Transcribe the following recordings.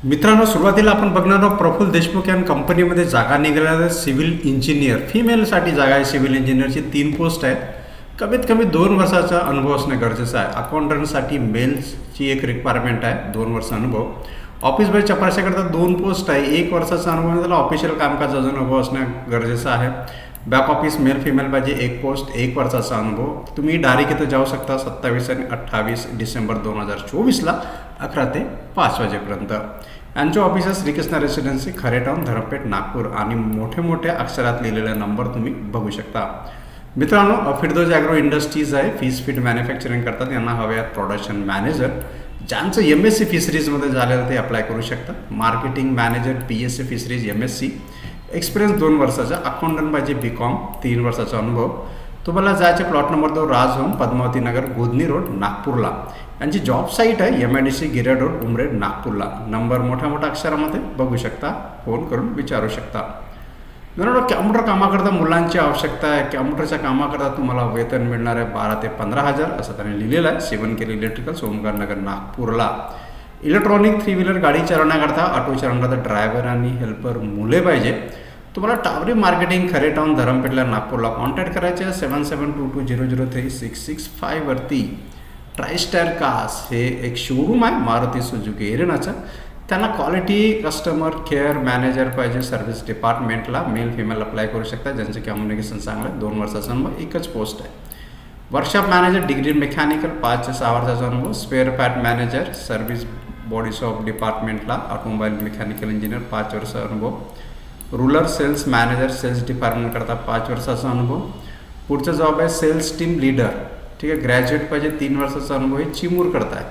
मित्रांनो, सुरुवातीला आपण बघणार आहोत प्रफुल्ल देशमुख या कंपनीमध्ये जागा निघाल्या सिव्हिल इंजिनियर. फिमेलसाठी जागा आहे. सिव्हिल इंजिनियरची 3 पोस्ट आहेत. कमीत कमी 2 वर्षाचा अनुभव असणे गरजेचं आहे. अकाउंटंटसाठी मेल्सची एक रिक्वायरमेंट आहे, 2 वर्ष अनुभव. ऑफिस बाय चपराशाकरता 2 पोस्ट आहे. 1 वर्षाचा अनुभव, त्याला ऑफिशियल कामकाज अजून अनुभव असणे गरजेचं आहे. बॅक ऑफिस मेल फिमेल पाहिजे. 1 पोस्ट 1 वर्षाचा अनुभव. तुम्ही डायरेक्ट इथं जाऊ शकता 27 आणि 28 डिसेंबर 2024ला 11 ते 5 वाजेपर्यंत. यांचे ऑफिस आहे श्रीकृष्ण रेसिडेन्सी, खरेटाऊन, धरमपेठ, नागपूर. आणि मोठे मोठ्या अक्षरात लिहिलेला नंबर तुम्ही बघू शकता. मित्रांनो, फिरदोज ॲग्रो इंडस्ट्रीज आहे, फिश फीड मॅन्युफॅक्चरिंग करतात. यांना हवे आहेत प्रोडक्शन मॅनेजर. ज्यांचं MSc फिशरीजमध्ये झालेलं ते अप्लाय करू शकतात. Marketing manager, PSC fisheries, MSc. Experience 2 वर्षाचा. अकाउंटंट पाहिजे, BCom, 3 वर्षाचा अनुभव. तुम्हाला जायचे प्लॉट नंबर 2, राज होम, पद्मावती नगर, गोधनी रोड, नागपूरला. यांची जॉब साईट आहे MIDC, गिरा रोड, उमरेड, नागपूरला. नंबर मोठ्या मोठ्या अक्षरामध्ये बघू शकता. फोन करून विचारू शकता. मित्रांनो, कॅम्प्युटर कामाकरता मुलांची आवश्यकता आहे. कॅम्प्युटरच्या कामाकरता तुम्हाला वेतन मिळणार आहे 12 ते 15,000 असं त्यांनी लिहिलेलं आहे. शिवनकेर इलेक्ट्रिकल, सोमवार नगर, नागपूरला. इलेक्ट्रॉनिक 3 व्हीलर गाडी चालवण्याकरता, ऑटो चालवण्याकरता ड्रायव्हर आणि हेल्पर मुले पाहिजे. तुम्हाला टावरी मार्केटिंग, खरेटाऊन, धरमपेठला, नागपूरला कॉन्टॅक्ट करायचे आहे 7722003665 वरती. ट्रायस्टार कार्स हे एक शोरूम आहे मारुती सुझुकी एरेनाचं. त्यांना क्वालिटी कस्टमर केअर मॅनेजर पाहिजे सर्व्हिस डिपार्टमेंटला. मेल फिमेल अप्लाय करू शकता. ज्यांचं कम्युनिकेशन चांगलं आहे. 2 वर्षाचा अनुभव, एकच पोस्ट आहे. वर्कशॉप मॅनेजर, डिग्री मेकॅनिकल, 5 ते 6 वर्षाचा अनुभव. Spare part manager, service body shop डिपार्टमेंटला, ऑटोमोबाईल मेकॅनिकल इंजिनियर, 5 वर्षाचा अनुभव. Rural sales manager, sales department करता, 5 वर्षाचा अनुभव. पुढचा जॉब आहे सेल्स टीम लीडर. ठीक आहे, ग्रॅज्युएट पाहिजे, 3 वर्षाचा अनुभव. हे चिमूर करताय.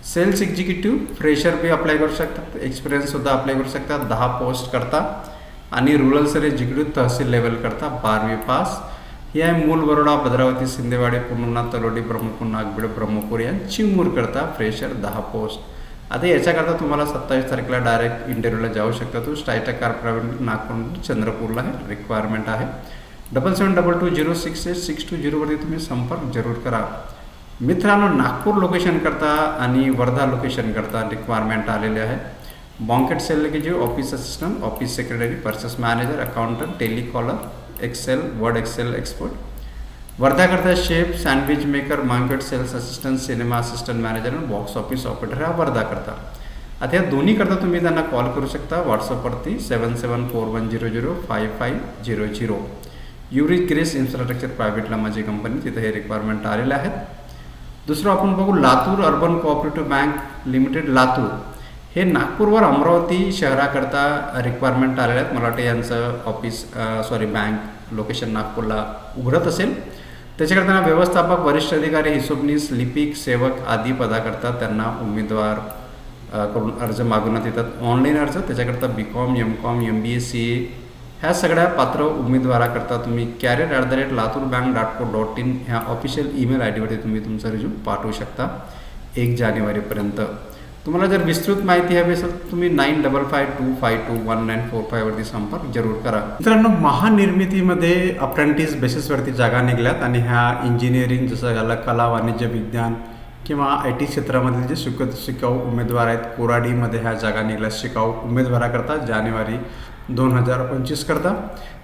सेल्स एक्झिक्युटिव्ह फ्रेशर बी अप्लाय करू शकतात. एक्सपिरियन्ससुद्धा अप्लाय करू शकतात. 10 पोस्ट करता. आणि रूरल सेल एक्झिक्युटिव्ह तहसील लेवल करता, 12वी पास. हे आहे मूल बरोडा, भद्रावती, सिंदेवाडी, पूर्णा, तलोडी, ब्रह्मपूर, नागबीड, ब्रह्मपूर या चिमूर करता. Fresher 10 post. आता याच्याकरता तुम्हाला 27 तारखेला डायरेक्ट इंटरव्ह्यूला जाऊ शकता. तो स्टायटा कार प्रायव्हेट, नागपूर, चंद्रपूरला हे रिक्वायरमेंट आहे. 7722068620 वरती तुम्ही संपर्क जरूर करा. मित्रांनो, नागपूर लोकेशन करता आणि वर्धा लोकेशन करता रिक्वायरमेंट आलेले आहे. बँकेट सेल की जे office assistant, office secretary, purchase manager, accountant, telecaller, Excel, Word Excel expert. Wardha करता chef, sandwich maker, banquet sales assistant, cinema assistant manager आणि बॉक्स ऑफिस ऑपरेटर हा वर्धा करता. आता या दोन्ही करता तुम्ही त्यांना कॉल करू शकता व्हॉट्सअपवरती 7741005500. युरिक ग्रेस इन्फ्रास्ट्रक्चर प्रायव्हेटला माझी कंपनी, तिथे हे रिक्वायरमेंट आलेले आहेत. दुसरं आपण बघू Latur urban cooperative bank limited, Latur. हे नागपूरवर अमरावती शहराकरता रिक्वायरमेंट आलेले आहेत. मला वाटतं यांचं ऑफिस बँक लोकेशन नागपूरला उघडत असेल. त्याच्याकरता व्यवस्थापक, वरिष्ठ अधिकारी, हिशोबनीस, लिपिक, सेवक आदी पदाकरता त्यांना उमेदवार कडून अर्ज मागवण्यात येतात. ऑनलाईन अर्ज. त्याच्याकरता BCom, MCom, MBA, CA ह्या सगळ्या पात्र उमेदवाराकरता तुम्ही career@laturbank.co.in ह्या ऑफिशियल ईमेल ID वरती तुम्ही तुमचा रिझ्यूम पाठवू शकता 1 जानेवारीपर्यंत. तुम्हाला जर विस्तृत माहिती हवी असेल तर तुम्ही 9552521945 वरती संपर्क जरूर करा. मित्रांनो, महानिर्मितीमध्ये अप्रेंटिस बेसिसवरती जागा निघल्यात. आणि ह्या इंजिनिअरिंग जसं झालं, कला, वाणिज्य, विज्ञान किंवा IT क्षेत्रामधील जे शिकाऊ उमेदवार आहेत, कोराडीमध्ये ह्या जागा निघल्या शिकाऊ उमेदवाराकरता जानेवारी 2025 करता.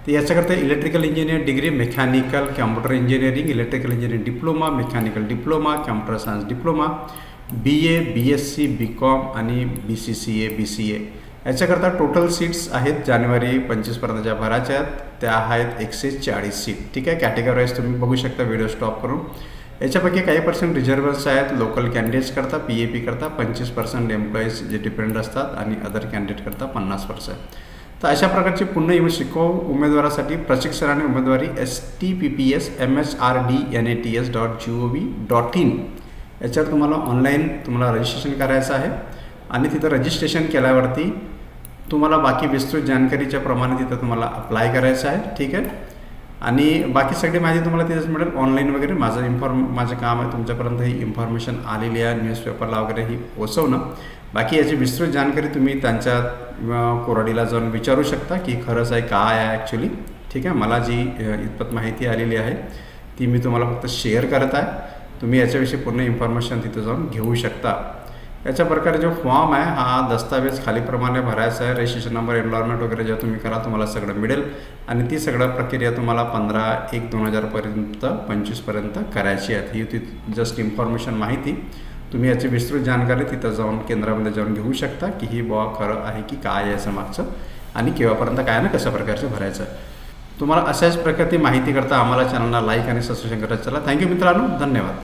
तर याच्याकरता electrical engineer degree, mechanical, computer engineering, electrical engineering diploma, mechanical diploma, computer science diploma, BA, BSc, BCom आणि BCCA, BCA याच्याकरता टोटल सीट्स आहेत जानेवारी 25पर्यंत ज्या भरायच्या आहेत त्या आहेत 140 सीट. ठीक आहे, कॅटेगराईज तुम्ही बघू शकता व्हिडिओ स्टॉप करून. याच्यापैकी काही % रिझर्व्हर्स आहेत. लोकल कॅन्डिडेट्स करता, PAP करता 25%, एम्प्लॉईज जे डिपेंड असतात आणि अदर कॅन्डिडेट करता 50%. तर अशा प्रकारची पुन्हा शिकाऊ उमेदवारासाठी प्रशिक्षणाने उमेदवारी stppsmhrd.nats.gov.in याच्यावर तुम्हाला ऑनलाईन रजिस्ट्रेशन करायचं आहे. आणि तिथं रजिस्ट्रेशन केल्यावरती तुम्हाला बाकी विस्तृत जानकारीच्या प्रमाणे तिथं तुम्हाला अप्लाय करायचं आहे. ठीक आहे, आणि बाकी सगळी माहिती तुम्हाला तिथेच मिळेल ऑनलाईन वगैरे. माझं काम आहे तुमच्यापर्यंत ही इन्फॉर्मेशन आलेली आहे न्यूजपेपरला वगैरे ही पोचवणं. बाकी याची विस्तृत जानकारी तुम्ही त्यांच्या कोराडीला जाऊन विचारू शकता की खरंच आहे काय आहे ॲक्च्युली. ठीक आहे, मला जी इतपत माहिती आलेली आहे ती मी तुम्हाला फक्त शेअर करत आहे. तुम्ही याच्याविषयी पूर्ण इन्फॉर्मेशन तिथं जाऊन घेऊ शकता. याच्या प्रकारे जो फॉर्म आहे हा दस्तावेज खालीप्रमाणे भरायचा आहे. रजिस्ट्रेशन नंबर, एनलॉरमेंट वगैरे जेव्हा तुम्ही करा तुम्हाला सगळं मिळेल आणि ती सगळं प्रक्रिया तुम्हाला 15/1/2025 25पर्यंत करायची आहे. ही ती जस्ट इन्फॉर्मेशन माहिती. तुम्ही याची विस्तृत जानकारी तिथं जाऊन केंद्रामध्ये जाऊन घेऊ शकता की ही बुवा खरं आहे की काय याचं मागचं आणि केव्हापर्यंत काय ना कशा प्रकारचं भरायचं. तुम्हाला अशाच प्रकारची माहिती करता आम्हाला चॅनलला लाईक आणि सबस्क्रिप्शन करायचं. चला, थँक्यू मित्रांनो, धन्यवाद.